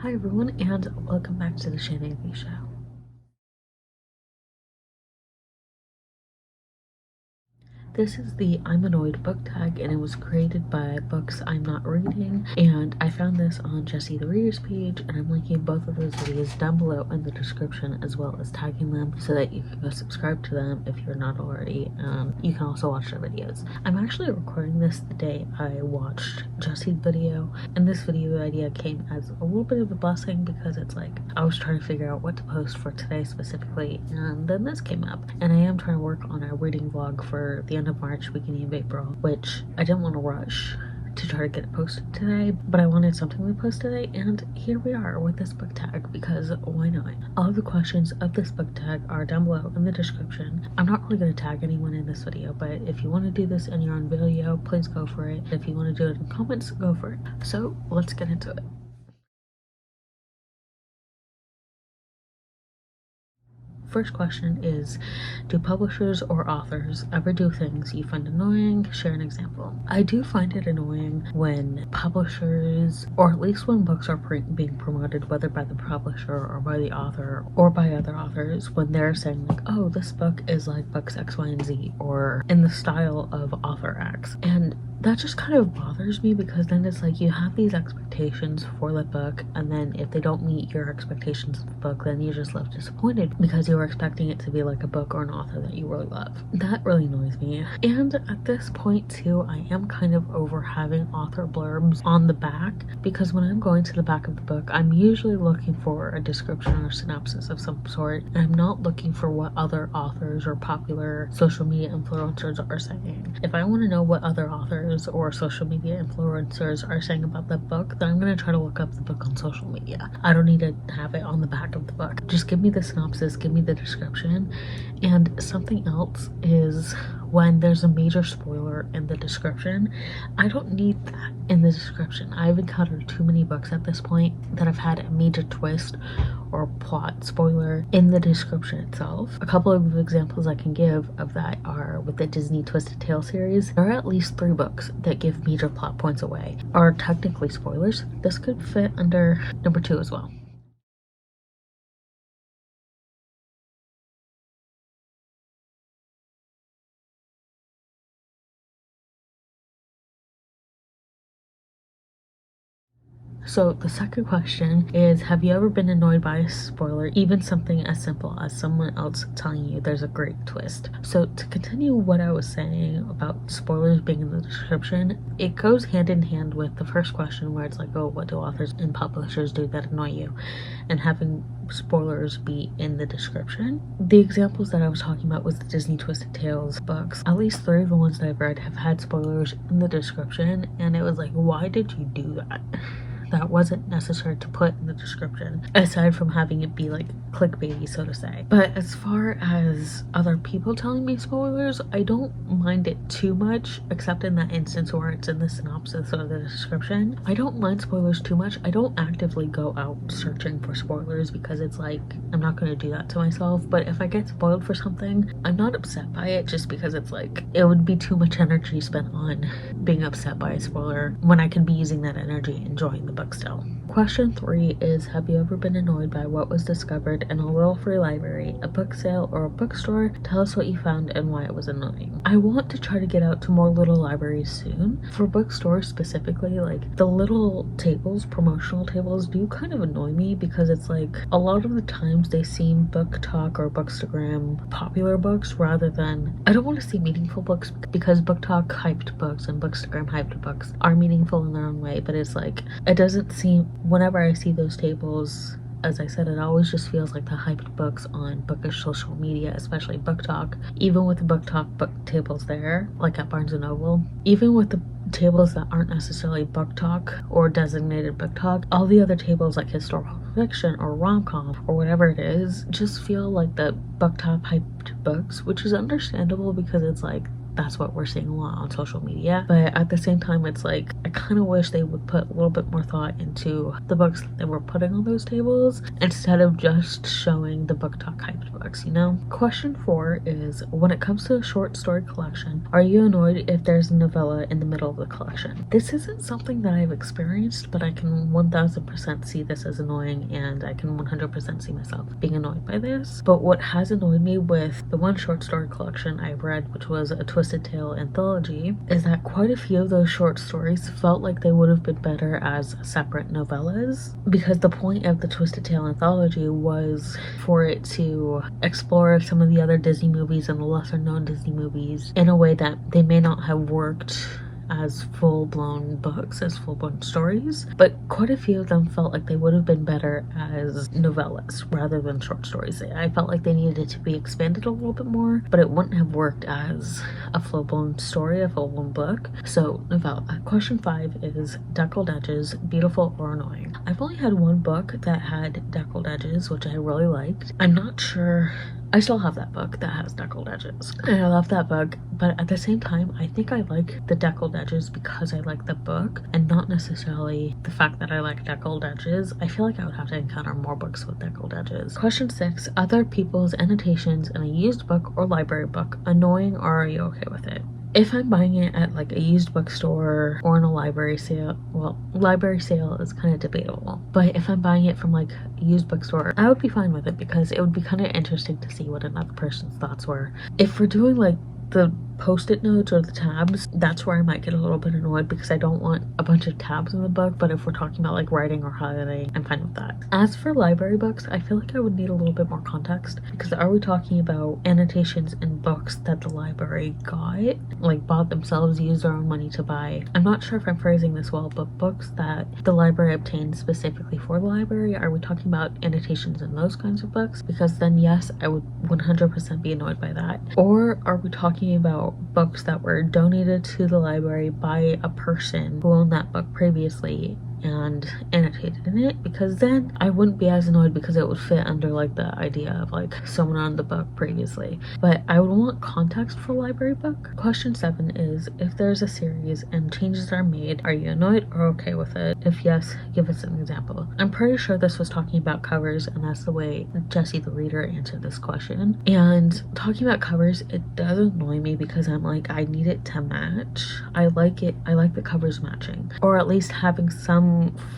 Hi everyone, and welcome back to the Shannon Show. This is the I'm Annoyed book tag, and it was created by Books I'm Not Reading, and I found this on Jessie the Reader's page, and I'm linking both of those videos down below in the description, as well as tagging them so that you can go subscribe to them if you're not already. You can also watch their videos. I'm actually recording this the day I watched Jessie's video, and this video idea came as a little bit of a blessing because it's like I was trying to figure out what to post for today specifically, and then this came up, and I am trying to work on a reading vlog for the end of March, beginning of April, which I didn't want to rush to try to get it posted today, but I wanted something to post today, and here we are with this book tag because why not? All of the questions of this book tag are down below in the description. I'm not really going to tag anyone in this video, but if you want to do this in your own video, please go for it. If you want to do it in comments, go for it. So let's get into it. First question is, do publishers or authors ever do things you find annoying? Share an example. I do find it annoying when publishers, or at least when books are being promoted, whether by the publisher or by the author or by other authors, when they're saying like, oh, this book is like books X, Y, and Z, or in the style of author X. And that just kind of bothers me because then it's like you have these expectations for the book, and then if they don't meet your expectations of the book, then you're just left disappointed because you were expecting it to be like a book or an author that you really love. That really annoys me. And at this point too, I am kind of over having author blurbs on the back, because when I'm going to the back of the book, I'm usually looking for a description or synopsis of some sort, and I'm not looking for what other authors or popular social media influencers are saying. If I want to know what other authors or social media influencers are saying about the book, then I'm going to try to look up the book on social media. I don't need to have it on the back of the book. Just give me the synopsis, give me the description. And something else is when there's a major spoiler in the description. I don't need that in the description. I've encountered too many books at this point that have had a major twist or plot spoiler in the description itself. A couple of examples I can give of that are with the Disney Twisted Tale series. There are at least 3 books that give major plot points away, are technically spoilers. This could fit under number 2 as well. So the second question is, have you ever been annoyed by a spoiler, even something as simple as someone else telling you there's a great twist? So to continue what I was saying about spoilers being in the description, it goes hand in hand with the first question where it's like, oh, what do authors and publishers do that annoy you? And having spoilers be in the description. The examples that I was talking about was the Disney Twisted Tales books. At least 3 of the ones that I've read have had spoilers in the description, and it was like, why did you do that? That wasn't necessary to put in the description, aside from having it be like clickbaity, so to say. But as far as other people telling me spoilers, I don't mind it too much, except in that instance where it's in the synopsis or the description. I don't mind spoilers too much. I don't actively go out searching for spoilers because it's like, I'm not going to do that to myself. But if I get spoiled for something, I'm not upset by it, just because it's like, it would be too much energy spent on being upset by a spoiler when I can be using that energy enjoying the book still. Question 3 is, have you ever been annoyed by what was discovered in a little free library, a book sale, or a bookstore? Tell us what you found and why it was annoying. I want to try to get out to more little libraries soon. For bookstores specifically, like the little tables, promotional tables, do kind of annoy me because it's like a lot of the times they seem book talk or bookstagram popular books rather than, I don't want to say meaningful books, because book talk hyped books and bookstagram hyped books are meaningful in their own way, but it's like, it doesn't seem, whenever I see those tables, as I said, it always just feels like the hyped books on bookish social media, especially book talk. Even with the book talk book tables there, like at Barnes & Noble, even with the tables that aren't necessarily book talk or designated book talk, all the other tables like historical fiction or rom-com or whatever it is just feel like the book talk hyped books, which is understandable because it's like that's what we're seeing a lot on social media. But at the same time, it's like I kind of wish they would put a little bit more thought into the books that they were putting on those tables instead of just showing the book talk hyped books, you know? Question 4 is, when it comes to a short story collection, are you annoyed if there's a novella in the middle of the collection? This isn't something that I've experienced, but I can 1000% see this as annoying, and I can 100% see myself being annoyed by this. But what has annoyed me with the one short story collection I read, which was a Twisted Tale anthology, is that quite a few of those short stories felt like they would have been better as separate novellas, because the point of the Twisted Tale anthology was for it to explore some of the other Disney movies and the lesser known Disney movies in a way that they may not have worked as full-blown books, as full-blown stories, but quite a few of them felt like they would have been better as novellas rather than short stories. I felt like they needed to be expanded a little bit more, but it wouldn't have worked as a full-blown story, a full-blown book. So novella. Question 5 is, deckled edges, beautiful or annoying? I've only had one book that had deckled edges, which I really liked. I'm not sure. I still have that book that has deckled edges, and I love that book, but at the same time, I think I like the deckled edges because I like the book, and not necessarily the fact that I like deckled edges. I feel like I would have to encounter more books with deckled edges. Question 6, other people's annotations in a used book or library book, annoying or are you okay with it? If I'm buying it at like a used bookstore or in a library sale, well, library sale is kind of debatable, but if I'm buying it from like a used bookstore, I would be fine with it because it would be kind of interesting to see what another person's thoughts were. If we're doing like the post-it notes or the tabs, that's where I might get a little bit annoyed because I don't want a bunch of tabs in the book. But if we're talking about like writing or highlighting, I'm fine with that. As for library books, I feel like I would need a little bit more context, because are we talking about annotations in books that the library got, like bought themselves, used their own money to buy? I'm not sure if I'm phrasing this well, but books that the library obtained specifically for the library, are we talking about annotations in those kinds of books? Because then yes, I would 100% be annoyed by that. Or are we talking about books that were donated to the library by a person who owned that book previously and annotated in it? Because then I wouldn't be as annoyed because it would fit under like the idea of like someone on the book previously. But I would want context for a library book. Question 7 is, if there's a series and changes are made, are you annoyed or okay with it? If yes, give us an example. I'm pretty sure this was talking about covers, and that's the way Jessie the reader answered this question. And talking about covers, it does annoy me because I'm like, I need it to match. I like it. I like the covers matching, or at least having some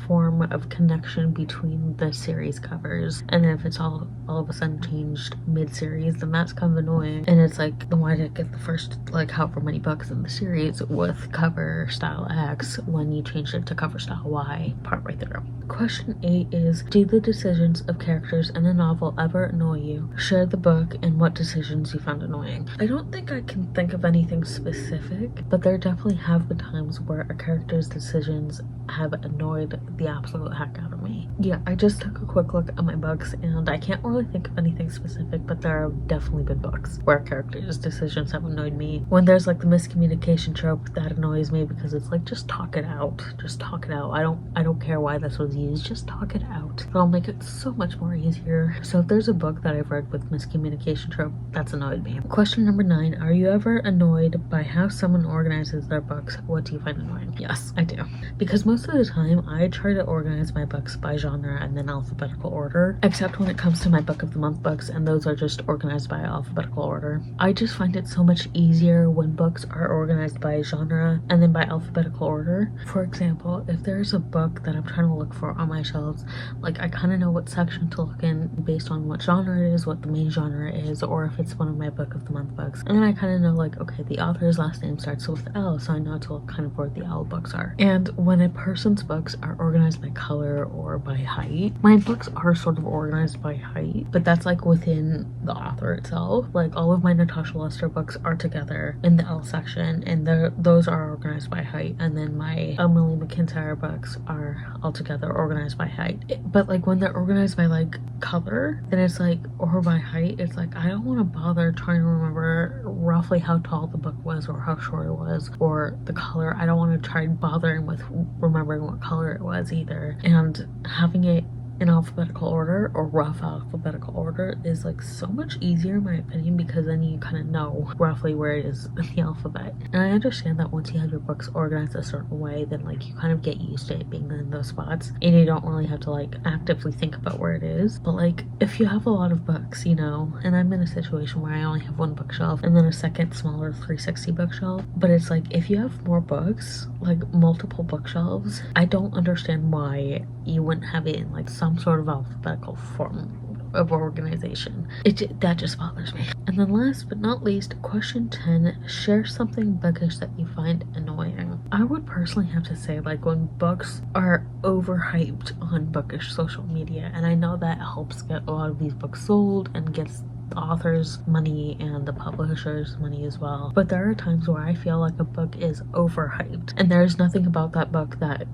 form of connection between the series covers. And if it's all of a sudden changed mid-series, then that's kind of annoying. And it's like, then why did it get the first like however many books in the series with cover style X when you changed it to cover style Y partway through? Question 8 is, do the decisions of characters in a novel ever annoy you? Share the book and what decisions you found annoying. I don't think I can think of anything specific, but there definitely have been times where a character's decisions have annoyed the absolute heck out of me. Yeah, I just took a quick look at my books and I can't really think of anything specific, but there have definitely been books where characters' decisions have annoyed me. When there's like the miscommunication trope, that annoys me because it's like, just talk it out. Just talk it out. I don't care why this was used, just talk it out. It'll make it so much more easier. So if there's a book that I've read with miscommunication trope, that's annoyed me. Question number 9, are you ever annoyed by how someone organizes their books? What do you find annoying? Yes, I do. Because most of the time I try to organize my books by genre and then alphabetical order, except when it comes to my book of the month books, and those are just organized by alphabetical order. I just find it so much easier when books are organized by genre and then by alphabetical order. For example, if there's a book that I'm trying to look for on my shelves, like I kind of know what section to look in based on what genre it is, what the main genre is, or if it's one of my book of the month books. And then I kind of know like, okay, the author's last name starts with L, so I know to look kind of where the L books are. And when a person's books are organized by color or by height, my books are sort of organized by height, but that's like within the author itself. Like all of my Natasha Lester books are together in the L section, and those are organized by height, and then my Emily McIntyre books are all together organized by height. But like when they're organized by like color, then it's like, or by height, it's like I don't want to bother trying to remember roughly how tall the book was or how short it was or the color. I don't want to try bothering with remembering what color it was either, and having it in alphabetical order or rough alphabetical order is like so much easier in my opinion, because then you kind of know roughly where it is in the alphabet. And I understand that once you have your books organized a certain way, then like you kind of get used to it being in those spots and you don't really have to like actively think about where it is. But like if you have a lot of books, you know, and I'm in a situation where I only have one bookshelf and then a second smaller 360 bookshelf, but it's like if you have more books, like multiple bookshelves, I don't understand why you wouldn't have it in like some sort of alphabetical form of organization. That just bothers me. And then last but not least, question 10, share something bookish that you find annoying. I would personally have to say like when books are overhyped on bookish social media, and I know that helps get a lot of these books sold and gets the authors money and the publishers money as well, but there are times where I feel like a book is overhyped and there's nothing about that book that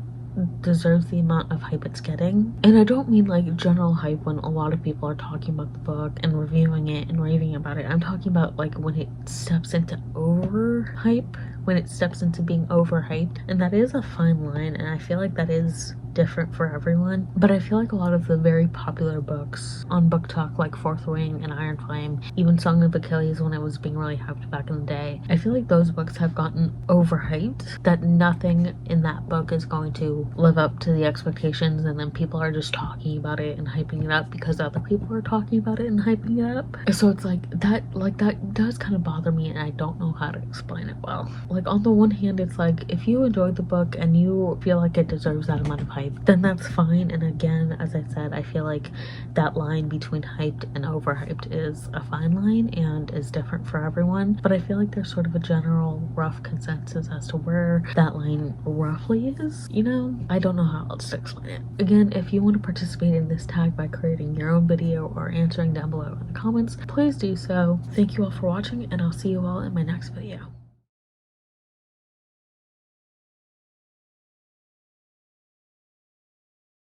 deserves the amount of hype it's getting. And I don't mean like general hype when a lot of people are talking about the book and reviewing it and raving about it. I'm talking about like when it steps into overhype, when it steps into being overhyped, and that is a fine line, and I feel like that is different for everyone. But I feel like a lot of the very popular books on Book Talk, like Fourth Wing and Iron Flame, even Song of Achilles when it was being really hyped back in the day, I feel like those books have gotten overhyped, that nothing in that book is going to live up to the expectations, and then people are just talking about it and hyping it up because other people are talking about it and hyping it up. So it's like that does kind of bother me, and I don't know how to explain it well. Like on the one hand, it's like if you enjoyed the book and you feel like it deserves that amount of hype, then that's fine. And again, as I said, I feel like that line between hyped and overhyped is a fine line and is different for everyone. But I feel like there's sort of a general rough consensus as to where that line roughly is, you know? I don't know how else to explain it. Again, if you want to participate in this tag by creating your own video or answering down below in the comments, please do so. Thank you all for watching, and I'll see you all in my next video.